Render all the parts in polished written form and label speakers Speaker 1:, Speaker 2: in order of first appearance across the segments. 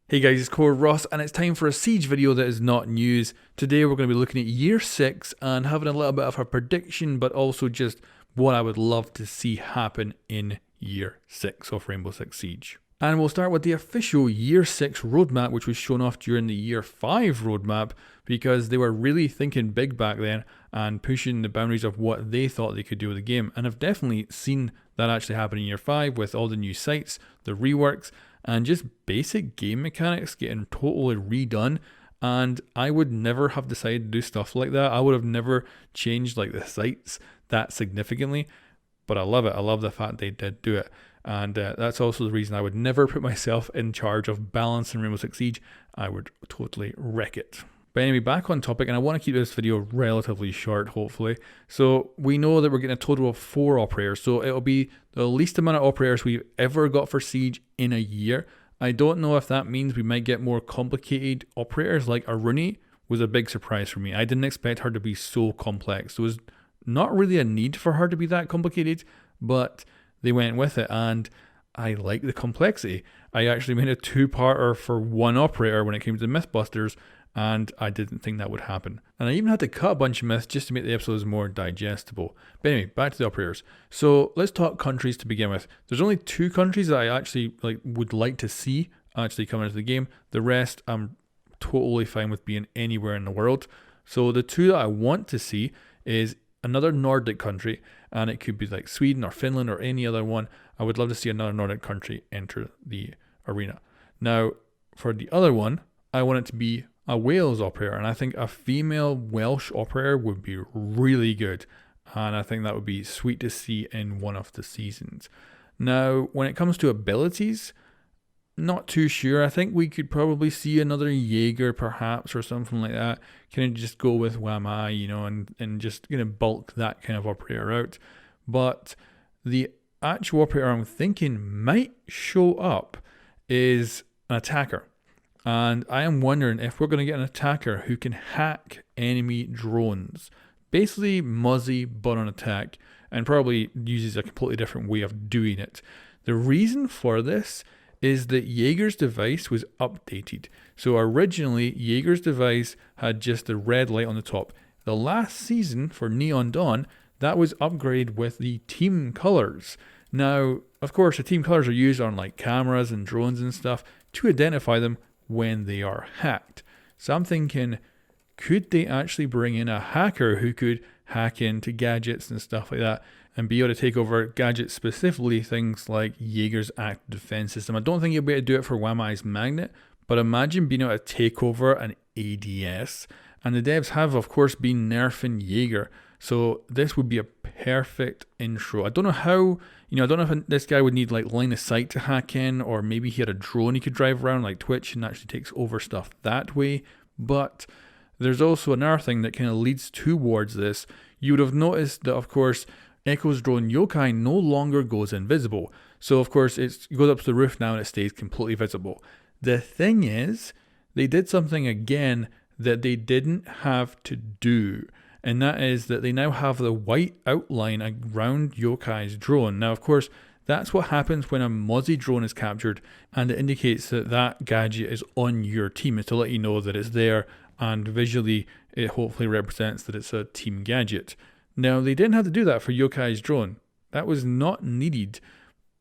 Speaker 1: Hey guys, it's Core Ross, and it's time for a Siege video that is not news. Today we're going to be looking at Year 6 and having a little bit of a prediction, but also just what I would love to see happen in Year 6 of Rainbow Six Siege. And we'll start with the official Year 6 roadmap, which was shown off during the Year 5 roadmap, because they were really thinking big back then and pushing the boundaries of what they thought they could do with the game. And I've definitely seen that actually happen in Year 5 with all the new sites, the reworks, and just basic game mechanics getting totally redone. And I would never have decided to do stuff like that. I would have never changed like the sites that significantly, but I love it. I love the fact they did do it. And that's also the reason I would never put myself in charge of balancing Rainbow Six Siege. I would totally wreck it. But anyway, back on topic, and I want to keep this video relatively short, hopefully. So we know that we're getting a total of 4 operators, so it'll be the least amount of operators we've ever got for Siege in a year. I don't know if that means we might get more complicated operators, like Aruni was a big surprise for me. I didn't expect her to be so complex. There was not really a need for her to be that complicated, but they went with it, and I like the complexity. I actually made a 2-parter for one operator when it came to the Mythbusters, and I didn't think that would happen. And I even had to cut a bunch of myths just to make the episodes more digestible. But anyway, back to the operators. So let's talk countries to begin with. There's only 2 countries that I actually would like to see actually come into the game. The rest I'm totally fine with being anywhere in the world. So the 2 that I want to see is another Nordic country, and it could be like Sweden or Finland or any other one. I would love to see another Nordic country enter the arena. Now, for the other one, I want it to be a Wales operator, and I think a female Welsh operator would be really good, and I think that would be sweet to see in one of the seasons. Now, when it comes to abilities, not too sure. I think we could probably see another Jaeger perhaps or something like that. Kind of just go with Wamai, and just bulk that kind of operator out. But the actual operator I'm thinking might show up is an attacker. And I am wondering if we're going to get an attacker who can hack enemy drones. Basically Muzzy, but on attack, and probably uses a completely different way of doing it. The reason for this is that Jaeger's device was updated. So originally, Jaeger's device had just the red light on the top. The last season for Neon Dawn, that was upgraded with the team colors. Now, of course, the team colors are used on like cameras and drones and stuff to identify them when they are hacked. So I'm thinking, could they actually bring in a hacker who could hack into gadgets and stuff like that and be able to take over gadgets, specifically things like Jaeger's active defense system? I don't think you'll be able to do it for Wamai's magnet, but imagine being able to take over an ADS. And the devs have, of course, been nerfing Jaeger, so this would be a perfect intro. I don't know how, I don't know if this guy would need like line of sight to hack in, or maybe he had a drone he could drive around like Twitch and actually takes over stuff that way. But there's also another thing that kind of leads towards this. You would have noticed that, of course, Echo's drone Yokai no longer goes invisible. So, of course, it goes up to the roof now and it stays completely visible. The thing is, they did something again that they didn't have to do. And that is that they now have the white outline around Yokai's drone. Now, of course, that's what happens when a Muzzy drone is captured, and it indicates that that gadget is on your team. It's to let you know that it's there, and visually it hopefully represents that it's a team gadget. Now, they didn't have to do that for Yokai's drone. That was not needed.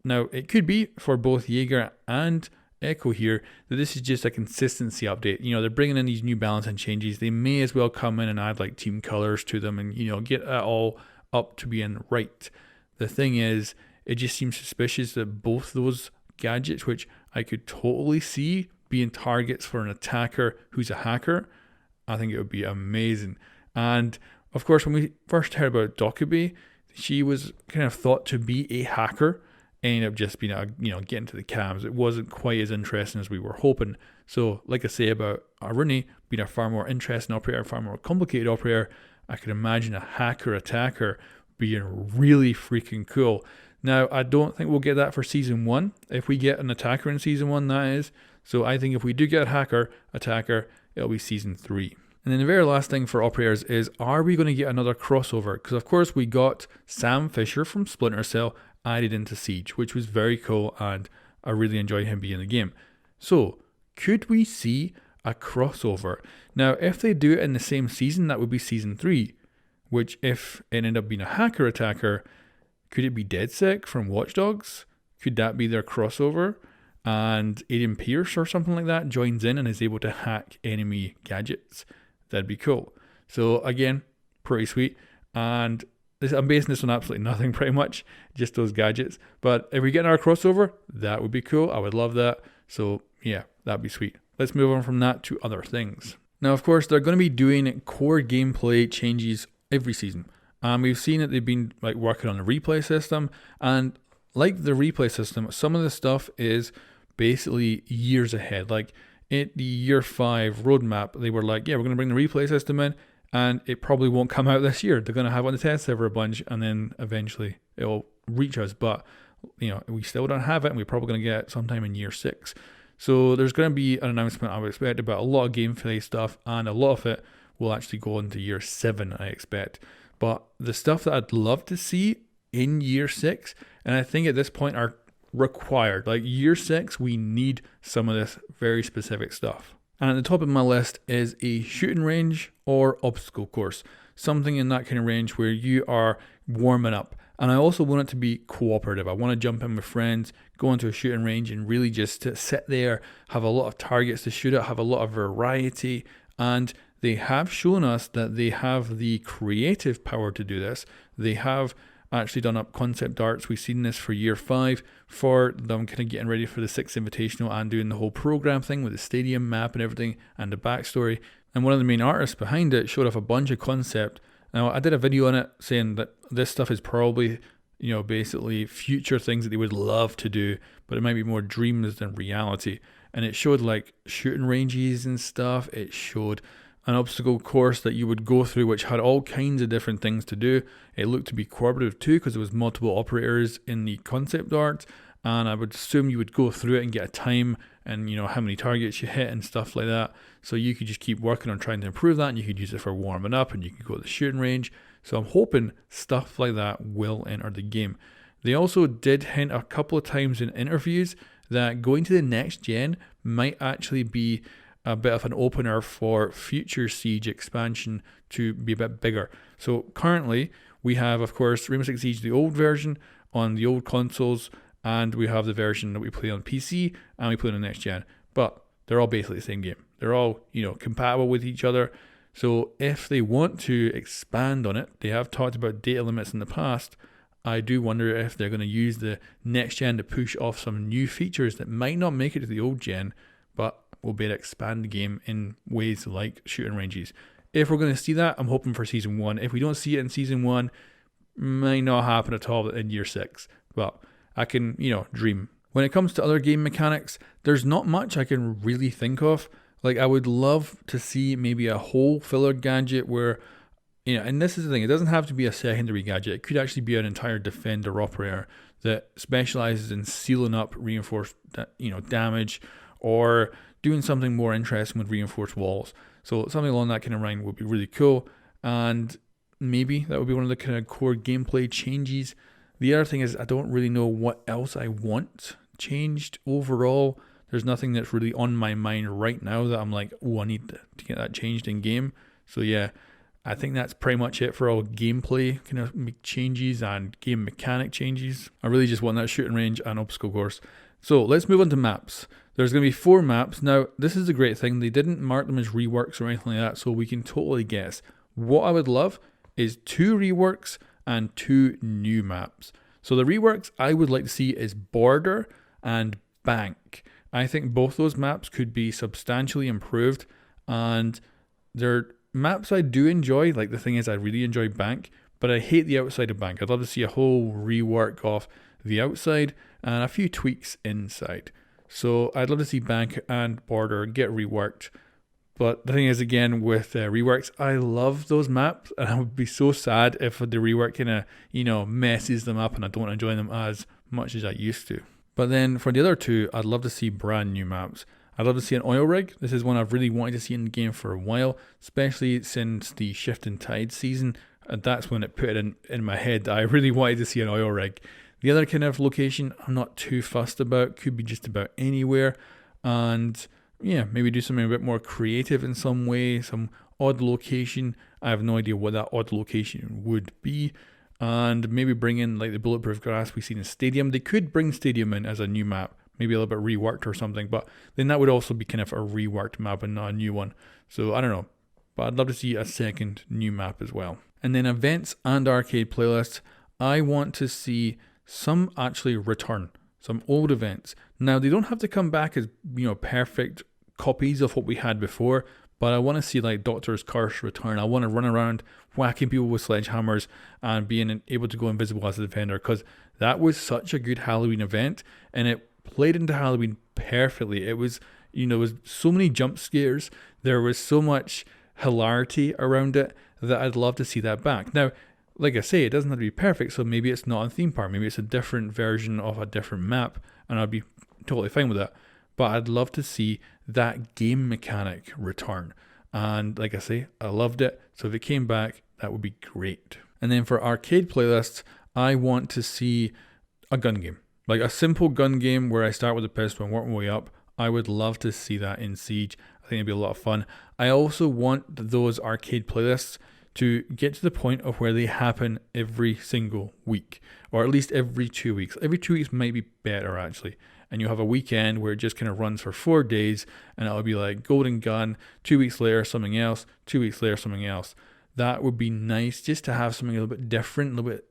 Speaker 1: Now, it could be for both Jaeger and Echo here that this is just a consistency update. They're bringing in these new balancing changes. They may as well come in and add like team colors to them and get it all up to being right. The thing is, it just seems suspicious that both those gadgets, which I could totally see being targets for an attacker who's a hacker, I think it would be amazing. And of course, when we first heard about Dokubi, she was kind of thought to be a hacker. Ended up just being getting to the cams. It wasn't quite as interesting as we were hoping. So, like I say about Aruni being a far more interesting operator, far more complicated operator, I could imagine a hacker attacker being really freaking cool. Now, I don't think we'll get that for season 1. If we get an attacker in season 1, that is. So I think if we do get a hacker attacker, it'll be season 3. And then the very last thing for operators is, are we going to get another crossover? Because of course we got Sam Fisher from Splinter Cell added into Siege, which was very cool, and I really enjoy him being in the game. So could we see a crossover? Now, if they do it in the same season, that would be season 3, which if it ended up being a hacker attacker, could it be DeadSec from Watch Dogs? Could that be their crossover? And Aiden Pierce or something like that joins in and is able to hack enemy gadgets. That'd be cool. So again, pretty sweet. And I'm basing this on absolutely nothing pretty much, just those gadgets. But if we get our crossover, that would be cool. I would love that. So yeah, that'd be sweet. Let's move on from that to other things. Now, of course, they're going to be doing core gameplay changes every season. We've seen that they've been working on the replay system, and like the replay system, some of the stuff is basically years ahead. Like in the year 5 roadmap, they were like, yeah, we're going to bring the replay system in, and it probably won't come out this year. They're going to have it on the test server a bunch, and then eventually it'll reach us. But we still don't have it, and we're probably going to get it sometime in year 6. So there's going to be an announcement, I would expect, about a lot of gameplay stuff, and a lot of it will actually go into year 7, I expect. But the stuff that I'd love to see in year 6, and I think at this point are required, like year 6, we need some of this very specific stuff. And at the top of my list is a shooting range or obstacle course, something in that kind of range where you are warming up. And I also want it to be cooperative. I want to jump in with friends, go into a shooting range and really just to sit there, have a lot of targets to shoot at, have a lot of variety. And they have shown us that they have the creative power to do this. They have actually done up concept arts. We've seen this for year 5 for them kind of getting ready for the 6th Invitational and doing the whole program thing with the stadium map and everything and the backstory. And one of the main artists behind it showed off a bunch of concept. Now, I did a video on it saying that this stuff is probably, basically future things that they would love to do, but it might be more dreams than reality. And it showed like shooting ranges and stuff. It showed an obstacle course that you would go through, which had all kinds of different things to do. It looked to be cooperative too, because there was multiple operators in the concept art. And I would assume you would go through it and get a time and, how many targets you hit and stuff like that. So you could just keep working on trying to improve that, and you could use it for warming up, and you could go to the shooting range. So I'm hoping stuff like that will enter the game. They also did hint a couple of times in interviews that going to the next gen might actually be a bit of an opener for future Siege expansion to be a bit bigger. So currently we have, of course, Rainbow Six Siege, the old version on the old consoles, and we have the version that we play on PC and we play on the next gen. But they're all basically the same game. They're all, compatible with each other. So if they want to expand on it, they have talked about data limits in the past. I do wonder if they're going to use the next gen to push off some new features that might not make it to the old gen, but will be able to expand the game in ways like shooting ranges. If we're going to see that, I'm hoping for season 1. If we don't see it in season 1, might not happen at all in year 6. But I can, dream. When it comes to other game mechanics, there's not much I can really think of. Like, I would love to see maybe a whole filler gadget where, and this is the thing, it doesn't have to be a secondary gadget. It could actually be an entire defender operator that specializes in sealing up reinforced, damage, or doing something more interesting with reinforced walls. So something along that kind of line would be really cool. And maybe that would be one of the kind of core gameplay changes. The other thing is I don't really know what else I want changed overall. There's nothing that's really on my mind right now that I'm like, I need to get that changed in game. So yeah, I think that's pretty much it for all gameplay kind of changes and game mechanic changes. I really just want that shooting range and obstacle course. So let's move on to maps. There's going to be 4 maps. Now, this is the great thing. They didn't mark them as reworks or anything like that, so we can totally guess. What I would love is 2 reworks and 2 new maps. So the reworks I would like to see is Border and Bank. I think both those maps could be substantially improved, and they're maps I do enjoy. Like, the thing is, I really enjoy Bank, but I hate the outside of Bank. I'd love to see a whole rework of the outside and a few tweaks inside. So I'd love to see Bank and Border get reworked. But the thing is, again, with reworks, I love those maps, and I would be so sad if the rework kind of, messes them up and I don't enjoy them as much as I used to. But then for the other 2, I'd love to see brand new maps. I'd love to see an oil rig. This is one I've really wanted to see in the game for a while, especially since the Shifting Tide season. And that's when it put it in my head that I really wanted to see an oil rig. The other kind of location I'm not too fussed about, could be just about anywhere. And maybe do something a bit more creative in some way, some odd location. I have no idea what that odd location would be. And maybe bring in like the bulletproof grass we see in Stadium. They could bring Stadium in as a new map, maybe a little bit reworked or something, but then that would also be kind of a reworked map and not a new one. So I don't know, but I'd love to see a second new map as well. And then events and arcade playlists, I want to see some actually return, some old events. Now they don't have to come back as perfect copies of what we had before, but I want to see like Doctor's Curse return. I want to run around whacking people with sledgehammers and being able to go invisible as a defender, because that was such a good Halloween event and it played into Halloween perfectly. It was, there was so many jump scares. There was so much hilarity around it that I'd love to see that back. Now, like I say, it doesn't have to be perfect, so maybe it's not a theme park. Maybe it's a different version of a different map, and I'd be totally fine with that. But I'd love to see that game mechanic return. And like I say, I loved it. So if it came back, that would be great. And then for arcade playlists, I want to see a gun game. Like a simple gun game where I start with a pistol and work my way up. I would love to see that in Siege. I think it'd be a lot of fun. I also want those arcade playlists to get to the point of where they happen every single week, or at least every 2 weeks. Every 2 weeks might be better actually. And you have a weekend where it just kind of runs for 4 days, and it'll be like Golden Gun, 2 weeks later something else, 2 weeks later something else. That would be nice, just to have something a little bit different, a little bit,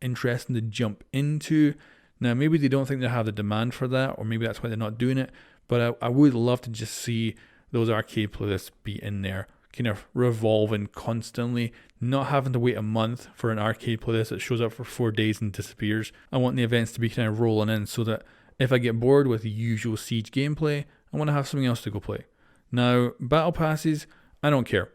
Speaker 1: interesting to jump into. Now, maybe they don't think they have the demand for that, or maybe that's why they're not doing it, but I would love to just see those arcade playlists be in there, kind of revolving constantly, not having to wait a month for an arcade playlist that shows up for 4 days and disappears. I want the events to be kind of rolling in so that if I get bored with the usual Siege gameplay, I want to have something else to go play. Now, battle passes, I don't care.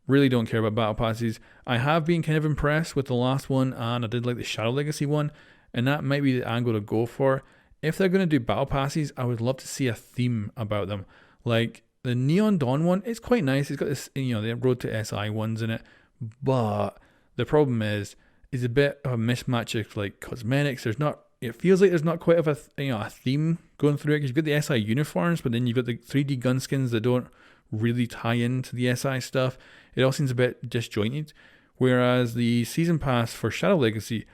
Speaker 1: Really don't care about battle passes. I have been kind of impressed with the last one, and I did like the Shadow Legacy one, and that might be the angle to go for. If they're going to do battle passes, I would love to see a theme about them. Like the Neon Dawn one, it's quite nice. It's got this, the Road to SI ones in it, but the problem is a bit of a mismatch of like cosmetics. It feels like there's not quite of a theme going through it, because you've got the SI uniforms, but then you've got the 3D gun skins that don't really tie into the SI stuff. It all seems a bit disjointed. Whereas the season pass for Shadow Legacy,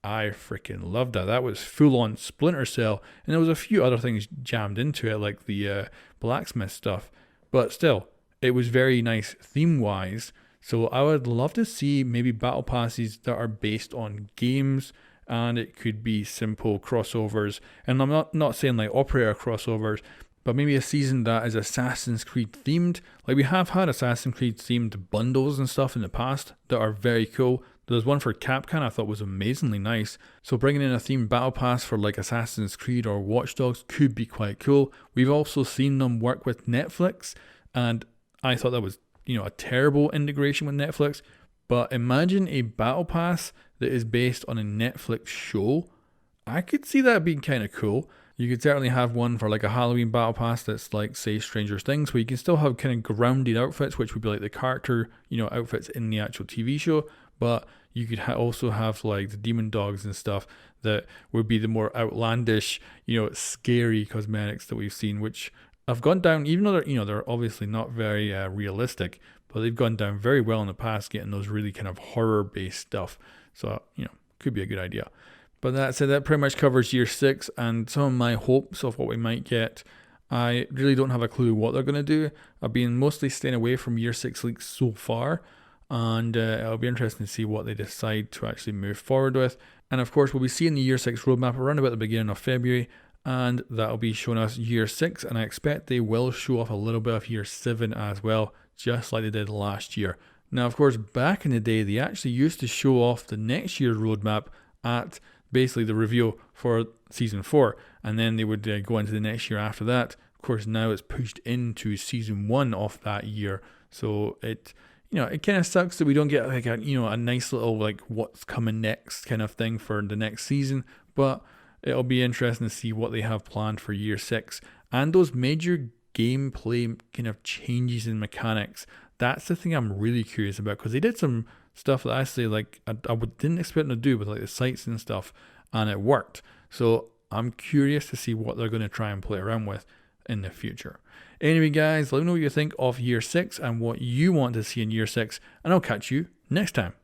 Speaker 1: I freaking loved that. That was full on Splinter Cell, and there was a few other things jammed into it, like the blacksmith stuff. But still, it was very nice theme wise. So I would love to see maybe battle passes that are based on games. And it could be simple crossovers. And I'm not saying like operator crossovers, but maybe a season that is Assassin's Creed themed. Like we have had Assassin's Creed themed bundles and stuff in the past that are very cool. There's one for Capcom I thought was amazingly nice. So bringing in a themed battle pass for like Assassin's Creed or Watch Dogs could be quite cool. We've also seen them work with Netflix, and I thought that was, a terrible integration with Netflix. But imagine a battle pass that is based on a Netflix show. I could see that being kind of cool. You could certainly have one for like a Halloween battle pass that's like, say, Stranger Things, where you can still have kind of grounded outfits, which would be like the character, outfits in the actual TV show. But you could also have like the demon dogs and stuff that would be the more outlandish, scary cosmetics that we've seen, which have gone down, even though they're obviously not very realistic, but they've gone down very well in the past, getting those really kind of horror-based stuff. So, could be a good idea. But that said, that pretty much covers year 6 and some of my hopes of what we might get. I really don't have a clue what they're going to do. I've been mostly staying away from year 6 leaks so far, and it'll be interesting to see what they decide to actually move forward with. And of course, we'll be seeing the year 6 roadmap around about the beginning of February, and that'll be showing us year 6, and I expect they will show off a little bit of year 7 as well, just like they did last year. Now, of course, back in the day, they actually used to show off the next year's roadmap at basically the reveal for season 4, and then they would go into the next year after that. Of course, now it's pushed into season 1 of that year, so it kind of sucks that we don't get like a nice little like what's coming next kind of thing for the next season, but it'll be interesting to see what they have planned for year 6 and those major gameplay kind of changes in mechanics. That's the thing I'm really curious about, because they did some stuff that I say like I didn't expect them to do with like the sights and stuff, and it worked. So I'm curious to see what they're going to try and play around with in the future. Anyway, guys, let me know what you think of year 6 and what you want to see in year 6, and I'll catch you next time.